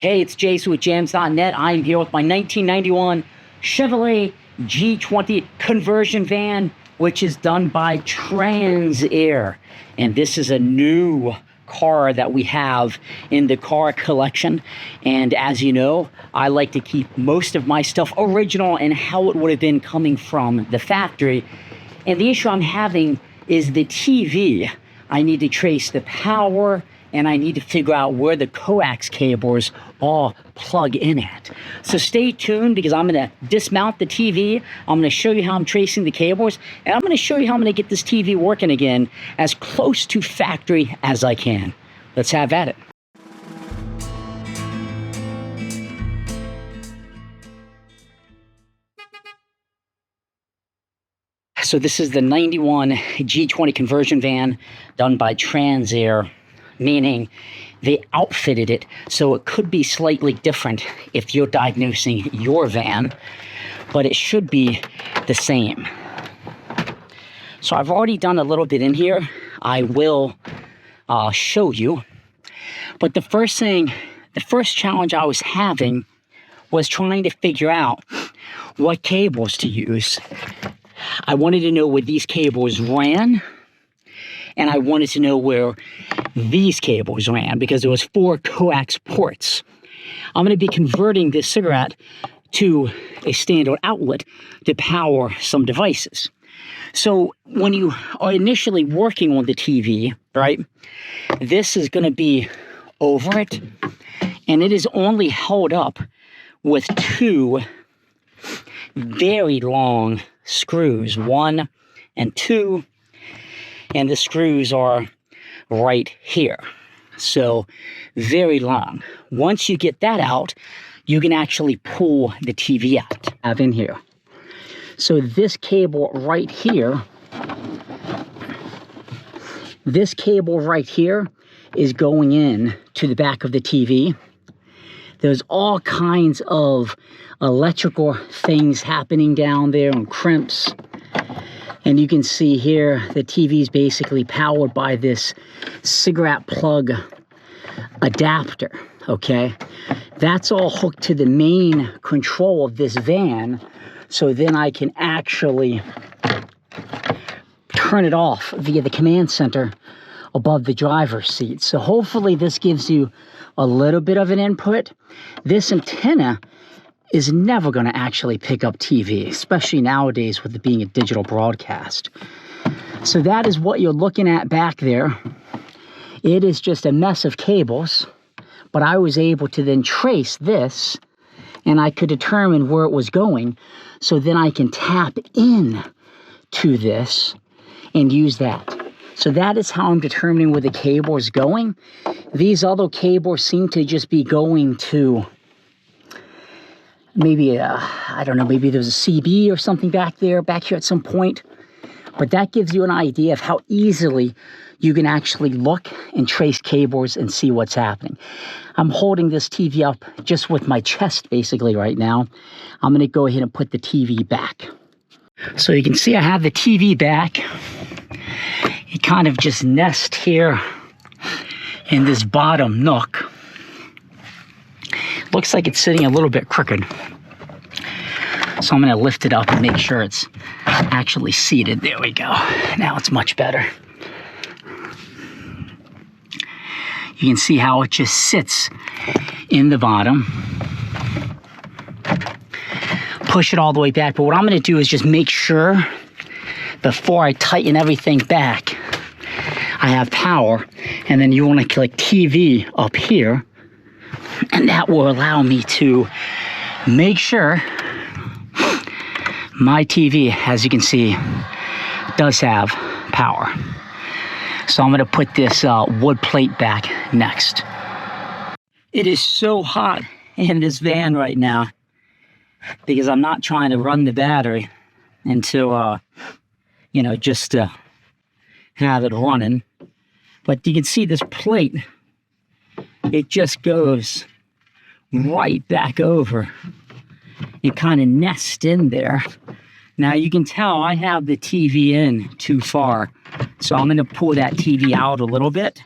Hey, it's Jason with Jams.net. I'm here with my 1991 Chevrolet G20 conversion van, which is done by Trans-Aire. And this is a new car that we have in the car collection. And as you know, I like to keep most of my stuff original and how it would have been coming from the factory. And the issue I'm having is the TV. I need to trace the power, and I need to figure out where the coax cables all plug in at. So stay tuned, because I'm gonna dismount the TV, I'm gonna show you how I'm tracing the cables, and I'm gonna show you how I'm gonna get this TV working again as close to factory as I can. Let's have at it. So this is the 91 G20 conversion van done by Trans-Aire, meaning they outfitted it so it could be slightly different if you're diagnosing your van, but it should be the same. So I've already done a little bit in here. I will show you. But the first challenge I was having was trying to figure out what cables to use. I wanted to know where these cables ran, and I wanted to know where these cables ran, because there was 4 coax ports. I'm going to be converting this cigarette to a standout outlet to power some devices. So when you are initially working on the TV, right, this is going to be over it, and it is only held up with 2 very long screws, 1 and 2, and the screws are right here. So very long. Once you get that out, you can actually pull the TV out. I have in here. So this cable right here, is going in to the back of the TV. There's all kinds of electrical things happening down there and crimps. And you can see here the TV is basically powered by this cigarette plug adapter, okay? That's all hooked to the main control of this van, so then I can actually turn it off via the command center above the driver's seat. So hopefully this gives you a little bit of an input. This antenna is never going to actually pick up TV, especially nowadays with it being a digital broadcast. So that is what you're looking at back there. It is just a mess of cables, but I was able to then trace this, and I could determine where it was going, so then I can tap in to this and use that. So that is how I'm determining where the cable is going. These other cables seem to just be going to maybe, I don't know, maybe there's a CB or something back here at some point. But that gives you an idea of how easily you can actually look and trace cables and see what's happening. I'm holding this TV up just with my chest basically right now. I'm going to go ahead and put the TV back. So you can see I have the TV back. It kind of just nests here in this bottom nook. Looks like it's sitting a little bit crooked. So I'm going to lift it up and make sure it's actually seated. There we go. Now it's much better. You can see how it just sits in the bottom. Push it all the way back. But what I'm going to do is just make sure before I tighten everything back, I have power. And then you want to click TV up here. And that will allow me to make sure my TV, as you can see, does have power. So I'm going to put this wood plate back next. It is so hot in this van right now because I'm not trying to run the battery until, just to have it running. But you can see this plate, it just goes right back over. It kind of nests in there. Now you can tell I have the TV in too far. So I'm going to pull that TV out a little bit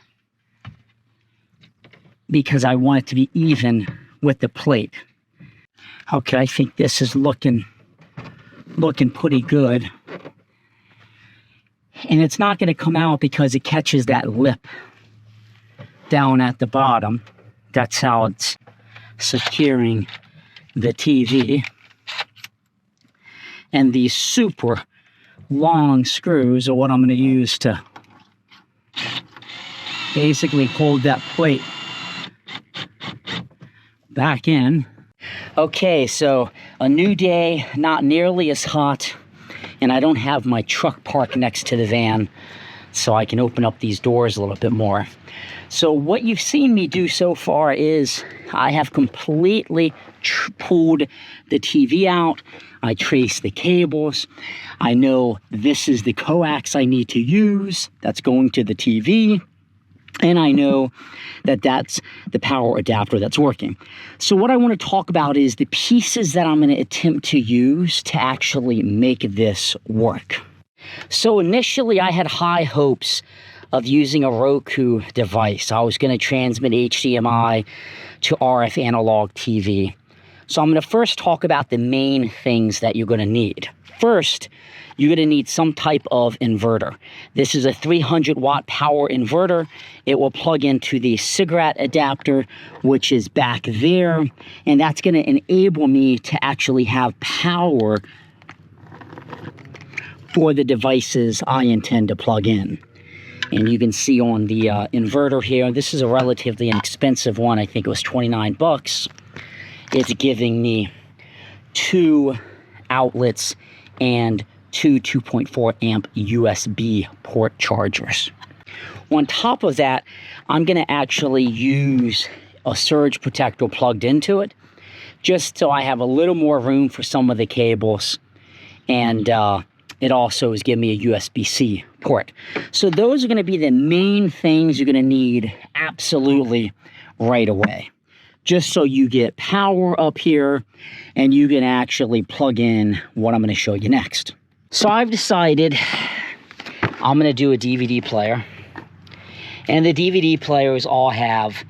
because I want it to be even with the plate. Okay, I think this is looking pretty good. And it's not going to come out because it catches that lip down at the bottom. That's how it's securing the TV. And these super long screws are what I'm going to use to basically hold that plate back in. Okay, so a new day, not nearly as hot, and I don't have my truck parked next to the van, so I can open up these doors a little bit more. So what you've seen me do so far is I have completely pulled the TV out. I traced the cables. I know this is the coax I need to use. That's going to the TV. And I know that that's the power adapter that's working. So what I want to talk about is the pieces that I'm going to attempt to use to actually make this work. So initially I had high hopes of using a Roku device. I was going to transmit HDMI to RF analog TV. So I'm going to first talk about the main things that you're going to need. First, you're going to need some type of inverter. This is a 300 watt power inverter. It will plug into the cigarette adapter, which is back there. And that's going to enable me to actually have power for the devices I intend to plug in. And you can see on the inverter here, this is a relatively inexpensive one. I think it was 29 bucks. It's giving me 2 outlets and 2 2.4 amp USB port chargers. On top of that, I'm going to actually use a surge protector plugged into it, just so I have a little more room for some of the cables, and it also is giving me a USB-C port. So those are going to be the main things you're going to need absolutely right away, just so you get power up here and you can actually plug in what I'm going to show you next. So I've decided I'm going to do a DVD player. And the DVD players all have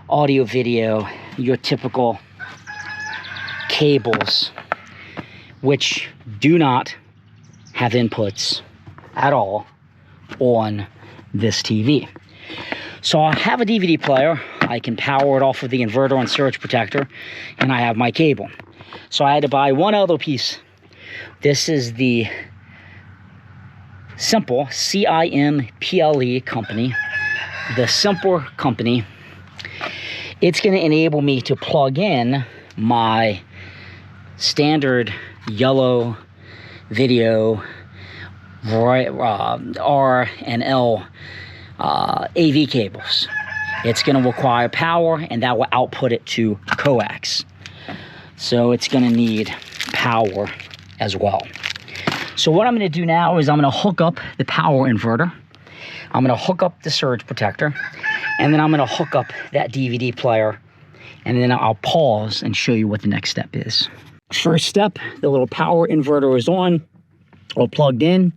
audio, video, your typical cables, which do not have inputs at all on this TV. So I have a DVD player. I can power it off of the inverter and surge protector, and I have my cable. So I had to buy one other piece. This is the Simple, C-I-M-P-L-E company. The Simple company. It's going to enable me to plug in my standard yellow video R and L AV cables. It's going to require power, and that will output it to coax. So it's going to need power as well. So what I'm going to do now is I'm going to hook up the power inverter. I'm going to hook up the surge protector, and then I'm going to hook up that DVD player, and then I'll pause and show you what the next step is. First step, the little power inverter is on or plugged in,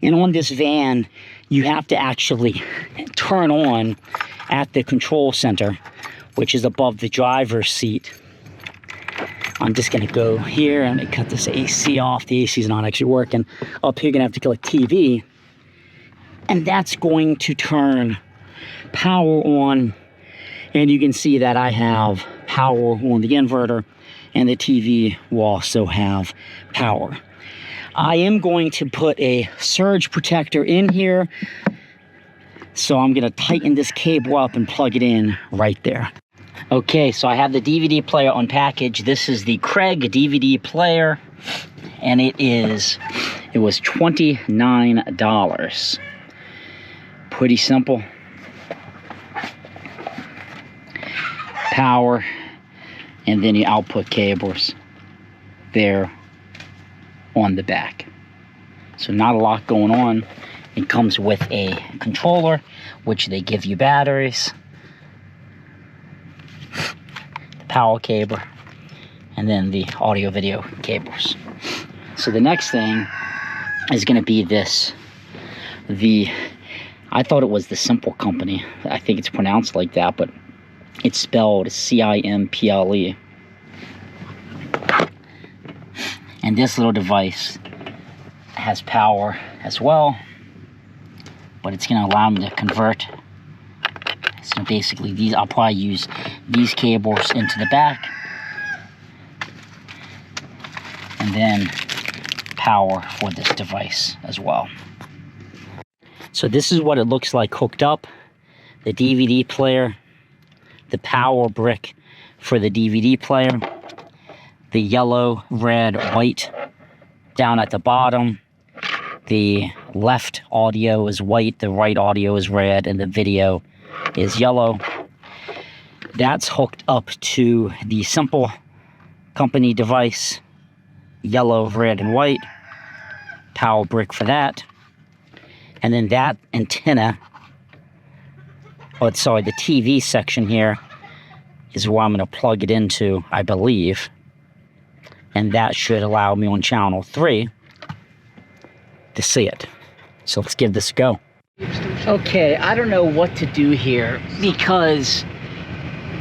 and on this van, you have to actually turn on at the control center, which is above the driver's seat. I'm just going to go here and cut this AC off. The AC is not actually working. Up here, you're going to have to click TV. And that's going to turn power on. And you can see that I have power on the inverter, and the TV will also have power. I am going to put a surge protector in here. So I'm going to tighten this cable up and plug it in right there. Okay, so I have the DVD player unpackaged. This is the Craig DVD player, and it was $29. Pretty simple. Power, and then your output cables there on the back. So not a lot going on. It comes with a controller, which they give you batteries, power cable, and then the audio video cables. So the next thing is going to be this. I thought it was the Simple company. I think it's pronounced like that, but It's spelled C-I-M-P-L-E. And this little device has power as well, but it's going to allow me to convert. So basically, these, I'll probably use these cables into the back, and then power for this device as well. So this is what it looks like hooked up. The DVD player, the power brick for the DVD player, the yellow, red, white down at the bottom. The left audio is white, the right audio is red, and the video is yellow. That's hooked up to the simple company device, yellow, red, and white. Power brick for that. And then that antenna, oh, sorry, the TV section here is where I'm going to plug it into, I believe. And that should allow me on channel 3 to see it. So let's give this a go. Okay, I don't know what to do here because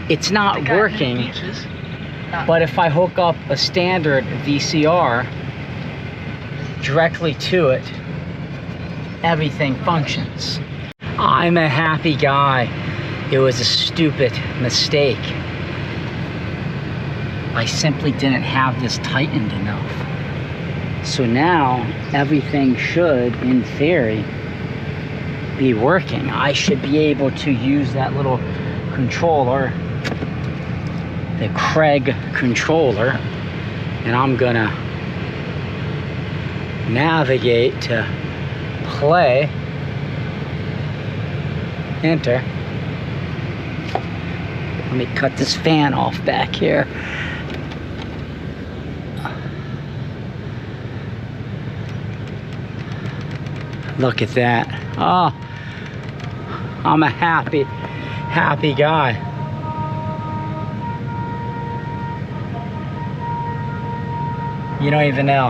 it's not working. But if I hook up a standard VCR directly to it, everything functions. I'm a happy guy. It was a stupid mistake. I simply didn't have this tightened enough. So now everything should, in theory, be working. I should be able to use that little controller, the Craig controller, and I'm gonna navigate to play, enter. Let me cut this fan off back here. Look at that. Oh, I'm a happy guy. You don't even know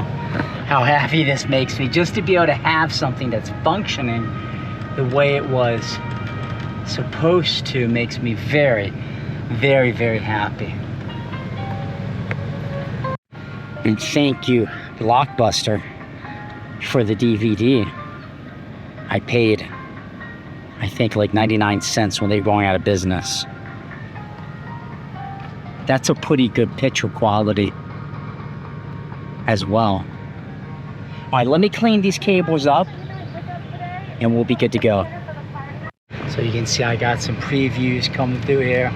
how happy this makes me, just to be able to have something that's functioning the way it was supposed to. Makes me very, very, very happy. And thank you, Blockbuster, for the DVD. I paid, I think, like 99 cents when they were going out of business. That's a pretty good picture quality as well. All right, let me clean these cables up and we'll be good to go. So you can see I got some previews coming through here.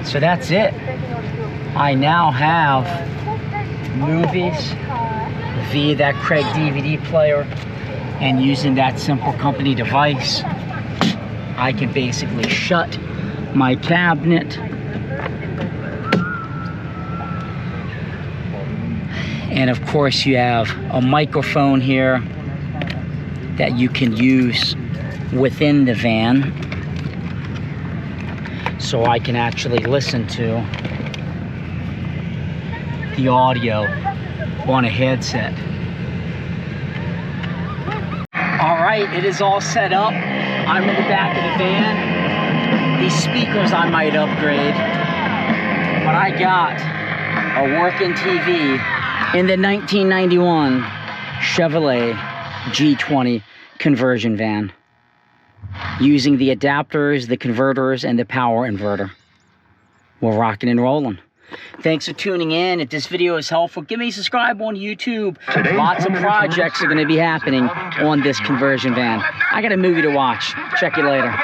So that's it. I now have movies via that Craig DVD player, and using that simple company device, I can basically shut my cabinet and of course you have a microphone here that you can use within the van, so I can actually listen to the audio on a headset. All right, it is all set up. I'm in the back of the van. These speakers I might upgrade, but I got a working TV in the 1991 Chevrolet G20 conversion van, using the adapters, the converters, and the power inverter. We're rocking and rolling. Thanks for tuning in. If this video is helpful, give me a subscribe on YouTube. Lots of projects are going to be happening on this conversion van. I got a movie to watch. Check you later.